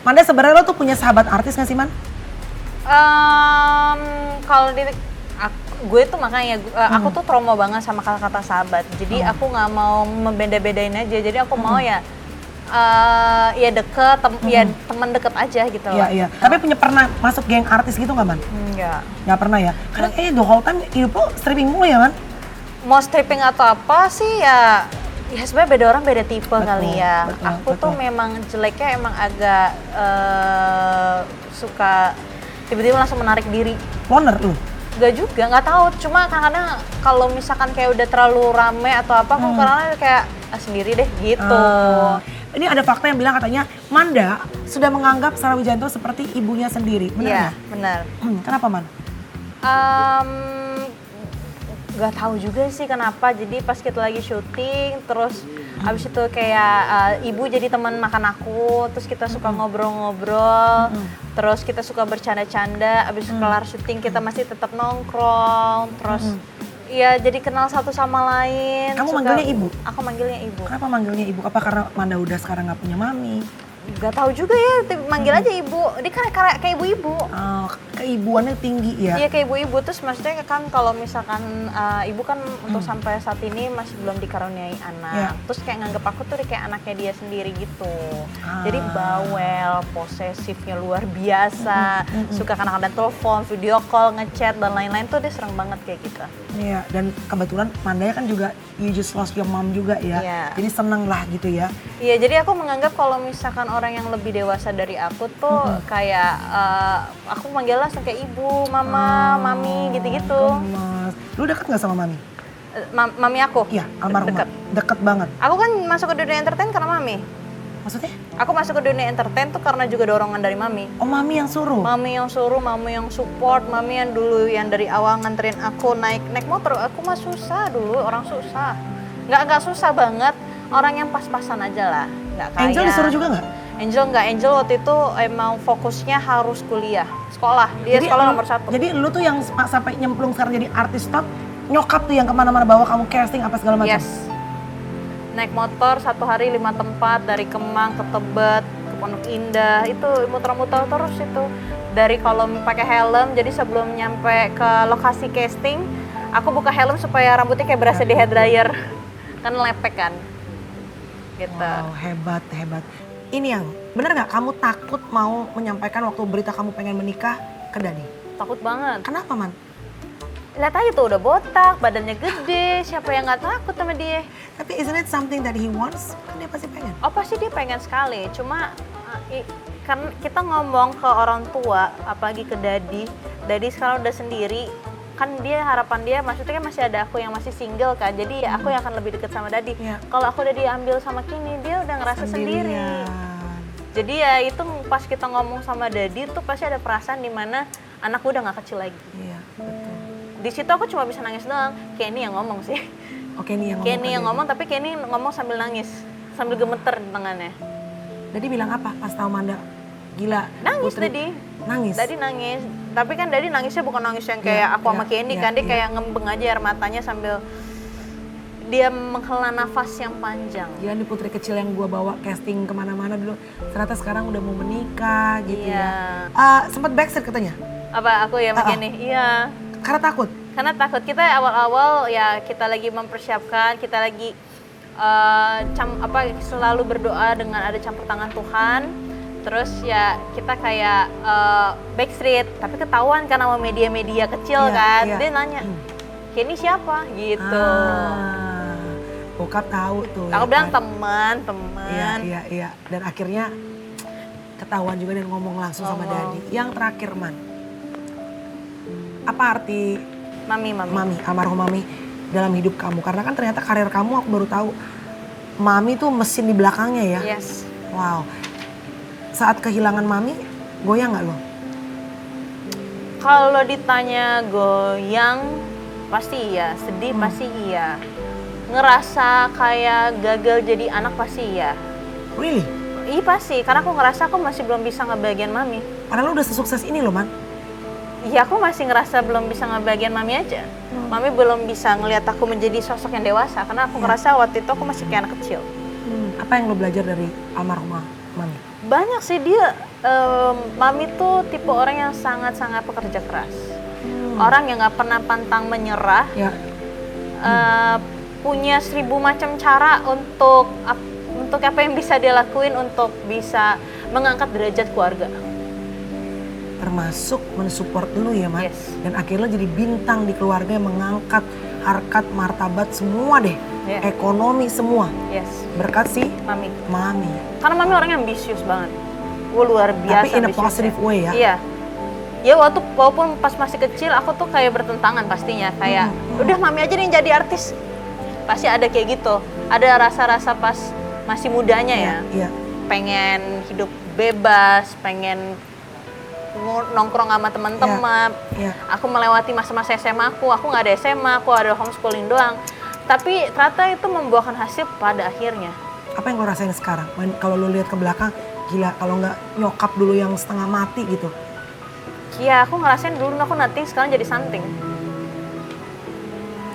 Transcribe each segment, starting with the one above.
Manda, sebenarnya lo tuh punya sahabat artis gak sih, Man? Kalau gue tuh makanya aku tuh trauma banget sama kata-kata sahabat. Jadi aku nggak mau membeda-bedain aja. Jadi aku mau ya deket, ya teman deket aja gitu loh. Iya. Tapi pernah masuk geng artis gitu nggak, Man? Enggak. Nggak pernah ya? Karena kayaknya the whole time hidup lo stripping mulu ya, Man? Mau stripping atau apa sih ya sebenarnya beda orang beda tipe kali ya. Aku tuh memang jeleknya emang agak suka tiba-tiba langsung menarik diri. Loner lu? Gak juga, nggak tahu. Cuma kadang-kadang kalau misalkan kayak udah terlalu rame atau apa, aku kadang kayak sendiri deh gitu. Ini ada fakta yang bilang katanya Manda sudah menganggap Sarah Wijayanto seperti ibunya sendiri. Benar Iya, ya? benar. Kenapa, Man? Gak tahu juga sih kenapa. Jadi pas kita lagi syuting, terus abis itu kayak ibu jadi teman makan aku, terus kita suka ngobrol-ngobrol, terus kita suka bercanda-canda. Abis kelar syuting kita masih tetap nongkrong, terus ya jadi kenal satu sama lain. Kamu manggilnya ibu? Aku manggilnya ibu. Kenapa manggilnya ibu? Apa karena Manda udah sekarang nggak punya mami? Gak tahu juga ya, manggil aja ibu. Dia kan kayak ibu-ibu. Keibuannya tinggi ya? Iya kayak ibu-ibu, terus maksudnya kan kalau misalkan ibu kan untuk sampai saat ini masih belum dikaruniai anak. Terus kayak nganggep aku tuh kayak anaknya dia sendiri gitu. Jadi bawel, posesifnya luar biasa, suka kadang-kadang telepon, video call, ngechat dan lain-lain tuh dia sering banget kayak gitu. Iya, dan kebetulan Mandanya kan juga you just lost your mom juga ya. Jadi seneng lah gitu ya. Iya, jadi aku menganggap kalau misalkan orang yang lebih dewasa dari aku tuh kayak aku manggil langsung kayak ibu, mama, mami gitu-gitu. Gemes. Lu deket gak sama mami? Mami aku? Iya, almarhumah. Deket banget. Aku kan masuk ke dunia entertain karena mami. Maksudnya? Aku masuk ke dunia entertain tuh karena juga dorongan dari mami. Oh, mami yang suruh? Mami yang suruh, mami yang support, mami yang dulu yang dari awal nganterin aku naik motor. Aku mah susah dulu, orang susah. Nggak susah banget, orang yang pas-pasan aja lah. Nggak kayak. Angel disuruh juga nggak? Angel nggak, Angel waktu itu emang fokusnya harus kuliah, sekolah. Dia sekolah nomor 1. Jadi lu tuh yang sampai nyemplung sekarang jadi artis top, nyokap tuh yang kemana-mana bawa kamu casting apa segala macam? Yes. Naik motor 1 hari 5 tempat, dari Kemang ke Tebet, ke Pondok Indah, itu muter-muter terus itu. Dari kalau pakai helm, jadi sebelum nyampe ke lokasi casting, aku buka helm supaya rambutnya kayak berasa di hair dryer. Kan lepek kan. Gitu. Wow, hebat. Ini yang, bener nggak kamu takut mau menyampaikan waktu berita kamu pengen menikah ke Dani? Takut banget. Kenapa, Man? Lihat aja tuh udah botak, badannya gede, siapa yang nggak takut sama dia? Tapi isn't it something that he wants? Kan dia pasti pengen. Oh pasti dia pengen sekali, cuma kan kita ngomong ke orang tua, apalagi ke Dadi sekarang udah sendiri, kan dia harapan dia maksudnya kan masih ada aku yang masih single kan, jadi ya aku yang akan lebih deket sama Dadi. Kalau aku udah diambil sama Kini, dia udah ngerasa sendiri. Jadi ya itu pas kita ngomong sama Dadi tuh pasti ada perasaan dimana anak gue udah gak kecil lagi. Iya, betul. Di situ aku cuma bisa nangis doang. Kenny yang ngomong sih. Oh, Kenny yang ngomong, tapi Kenny ngomong sambil nangis, sambil gemeter di tangannya. Dadi bilang apa pas tahu Manda? Gila. Nangis Putri. Dadi. Nangis. Dadi nangis. Tapi kan Dadi nangisnya bukan nangis yang kayak aku sama Kenny kan, dia kayak ngembeng aja air matanya sambil dia menghela nafas yang panjang. Gila nih putri kecil yang gue bawa casting kemana-mana dulu, ternyata sekarang udah mau menikah gitu ya. Sempet backstreet katanya? Apa aku ya sama Kenny? Iya. Karena takut? Karena takut. Kita awal-awal ya kita lagi mempersiapkan, kita lagi selalu berdoa dengan ada campur tangan Tuhan. Terus ya kita kayak backstreet, tapi ketahuan kan sama media-media kecil kan. Dia nanya, Kenny siapa? Gitu. Bokap tahu tuh. Aku bilang teman. Iya. Dan akhirnya ketahuan juga dan ngomong langsung sama Dadi. Yang terakhir, Man. Apa arti Mami, almarhum Mami dalam hidup kamu? Karena kan ternyata karir kamu aku baru tahu. Mami tuh mesin di belakangnya ya. Yes. Wow. Saat kehilangan Mami, goyang nggak lo? Kalau ditanya goyang, pasti iya. Sedih pasti iya. Ngerasa kayak gagal jadi anak pasti iya. Really? Iya pasti, karena aku ngerasa aku masih belum bisa ngebahagiain Mami. Padahal lo udah sesukses ini loh, Man. ya aku masih ngerasa belum bisa ngebagian mami aja. Mami belum bisa ngelihat aku menjadi sosok yang dewasa karena aku ngerasa waktu itu aku masih kayak anak kecil. Apa yang lo belajar dari almarhumah mami? Banyak sih dia, mami tuh tipe orang yang sangat-sangat pekerja keras. Orang yang nggak pernah pantang menyerah, Ya. punya 1000 macam cara untuk apa yang bisa dia lakuin untuk bisa mengangkat derajat keluarga. Termasuk mensupport lu ya, Man. Yes. Dan akhirnya jadi bintang di keluarga yang mengangkat harkat martabat semua deh. Yeah. Ekonomi semua. Yes, Berkat si mami. mami. Karena mami orangnya ambisius banget. Luar biasa. Tapi in a ambisiusnya. positive way ya. Iya. Ya walaupun pas masih kecil aku tuh kayak bertentangan pastinya. Kayak udah mami aja nih yang jadi artis. Pasti ada kayak gitu. Ada rasa-rasa pas masih mudanya ya. Iya. Pengen hidup bebas, pengen nongkrong sama teman-teman. Iya. Aku melewati masa-masa SMA aku nggak ada SMA, aku ada homeschooling doang. Tapi ternyata itu membuahkan hasil pada akhirnya. Apa yang lo rasain sekarang? Kalau lo lihat ke belakang, gila kalau nggak nyokap dulu yang setengah mati gitu. Iya, aku ngerasain dulu aku nothing, sekarang jadi something.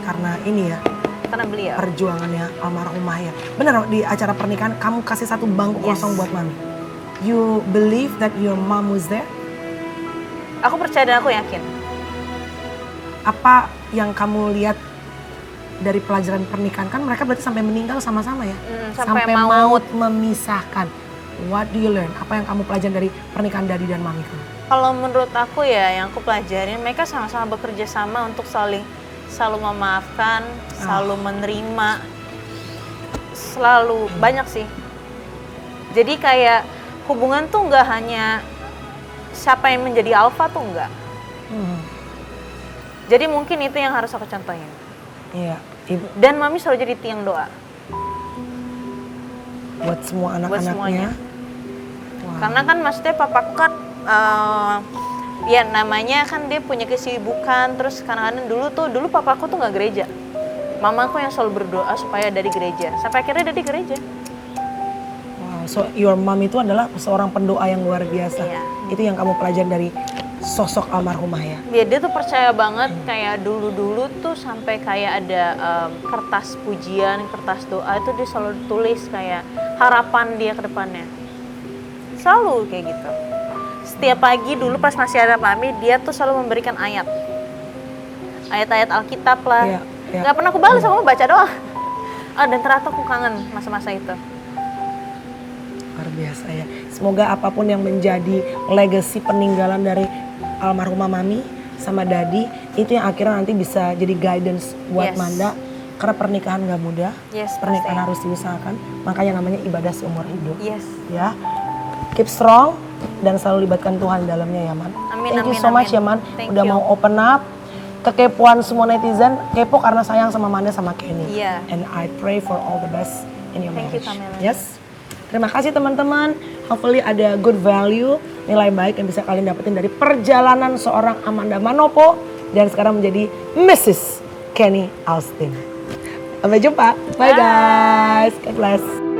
Karena ini ya, Karena beliau. perjuangannya almarhumah ya. Bener di acara pernikahan kamu kasih satu bangku Yes. kosong buat mami. You believe that your mom was there? Aku percaya dan aku yakin. Apa yang kamu lihat dari pelajaran pernikahan? Kan mereka berarti sampai meninggal sama-sama ya? Sampai maut memisahkan. What do you learn? Apa yang kamu pelajari dari pernikahan Daddy dan Mami kamu? Kalau menurut aku ya, yang aku pelajarin, mereka sama-sama bekerja sama untuk selalu memaafkan, selalu menerima, selalu banyak sih. Jadi kayak hubungan tuh nggak hanya siapa yang menjadi alpha tuh enggak. Jadi mungkin itu yang harus aku contohin. Iya. Dan mami selalu jadi tiang doa. Buat semua Buat semuanya. anak-anaknya. Wow. Karena kan maksudnya papaku kan ya namanya kan dia punya kesibukan, terus kadang-kadang dulu papaku tuh nggak gereja. Mamaku yang selalu berdoa supaya dari gereja. Sampai akhirnya dari gereja. Wow, so your mom itu adalah seorang pendoa yang luar biasa. Iya. Itu yang kamu pelajari dari sosok almarhumah ya. Ya, dia tuh percaya banget kayak dulu tuh sampai kayak ada kertas pujian, kertas doa itu dia selalu tulis kayak harapan dia ke depannya. Selalu kayak gitu. Setiap pagi dulu pas masih ada mami, dia tuh selalu memberikan ayat. Ayat-ayat Alkitab lah. Iya, iya. Gak pernah aku balas, aku baca doang. Dan ternyata aku kangen masa-masa itu. Luar biasa ya. Semoga apapun yang menjadi legacy peninggalan dari almarhumah Mami sama Daddy, itu yang akhirnya nanti bisa jadi guidance buat Yes. Manda. Karena pernikahan gak mudah, Yes, pernikahan pasti. harus diusahakan. Makanya namanya ibadah seumur hidup. Yes. Ya, keep strong dan selalu libatkan Tuhan di dalamnya ya, Man. Amin, Thank you amin, so much amin. ya, Man. Thank Udah you. mau open up. Kekepoan semua netizen, kepo karena sayang sama Manda sama Kenny. Iya. And I pray for all the best in your Thank you, marriage. Kamela. Yes. Terima kasih teman-teman. Hopefully ada good value, nilai baik yang bisa kalian dapetin dari perjalanan seorang Amanda Manopo dan sekarang menjadi Mrs. Kenny Austin. Sampai jumpa. Bye guys. God bless.